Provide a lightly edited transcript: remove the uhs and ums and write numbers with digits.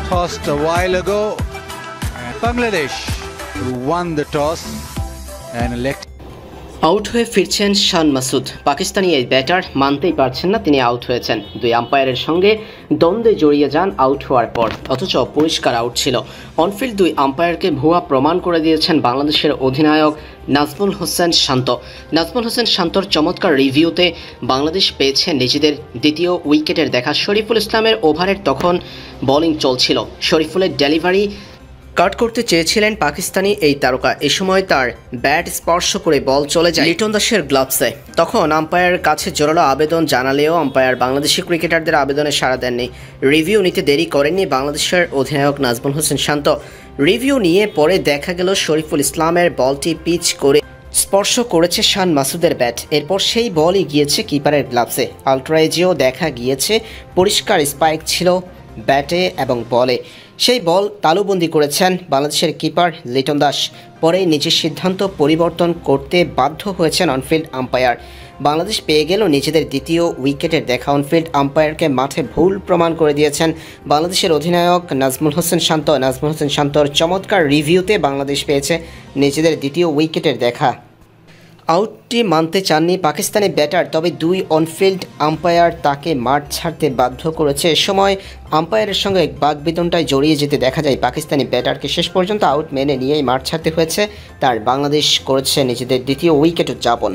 tossed a while ago, and Bangladesh who won the toss and elected. Out হয়ে ফিরছেন শান মাসুদ। পাকিস্তানি এই batter মানতেই পারছেন না তিনি আউট হয়েছেন। দুই আম্পায়ারের সঙ্গে দ্বন্দ্বে জড়িয়ে যান আউট হওয়ার পর, অথচ পরিষ্কার আউট ছিল। অনফিল্ড দুই আম্পায়ারকে ভুয়া প্রমাণ করে দিয়েছেন বাংলাদেশের অধিনায়ক নাজমুল হোসেন শান্ত। নাজমুল হোসেন শান্তর চমৎকার রিভিউতে বাংলাদেশ পেয়েছে নিজেদের দ্বিতীয় উইকেটের দেখা। শরীফুল ইসলামের ওভারের তখন বোলিং চলছিল, শরীফুলের ডেলিভারি কাট করতে চেয়েছিলেন পাকিস্তানি এই তারকা। এ সময় তার ব্যাট স্পর্শ করে বল চলে যায় লিটন দাসের গ্লাভসে। তখন আম্পায়ারের কাছে জোরালো আবেদন জানালেও আম্পায়ার বাংলাদেশি ক্রিকেটারদের আবেদনে সাড়া দেননি। রিভিউ নিতে দেরি করেননি বাংলাদেশের অধিনায়ক নাজমুল হোসেন শান্ত। রিভিউ নিয়ে পরে দেখা গেল শরীফুল ইসলামের বলটি পিচ করে স্পর্শ করেছে শান মাসুদের ব্যাট। এরপর সেই বলই গিয়েছে কিপারের গ্লাভসে। আলট্রাএজেও দেখা গিয়েছে পরিষ্কার স্পাইক ছিল ব্যাটে এবং বলে। সেই বল তালুবন্দি করেছেন বাংলাদেশের কিপার লিটন দাস। পরে নিজের সিদ্ধান্ত পরিবর্তন করতে বাধ্য হয়েছেন অনফিল্ড আম্পায়ার। বাংলাদেশ পেয়ে গেল নিজেদের দ্বিতীয় উইকেটের দেখা। অনফিল্ড আম্পায়ারকে মাঠে ভুল প্রমাণ করে দিয়েছেন বাংলাদেশের অধিনায়ক নাজমুল হোসেন শান্ত। নাজমুল হোসেন শান্তর চমৎকার রিভিউতে বাংলাদেশ পেয়েছে নিজেদের দ্বিতীয় উইকেটের দেখা। আউটটি মানতে চাননি পাকিস্তানি ব্যাটার, তবে দুই অনফিল্ড আম্পায়ার তাকে মাঠ ছাড়তে বাধ্য করেছে। এ সময় আম্পায়ারের সঙ্গে বাগবিতণ্ডায় জড়িয়ে যেতে দেখা যায় পাকিস্তানি ব্যাটারকে। শেষ পর্যন্ত আউট মেনে নিয়েই মাঠ ছাড়তে হয়েছে তার। বাংলাদেশ করেছে নিজেদের দ্বিতীয় উইকেট উদযাপন।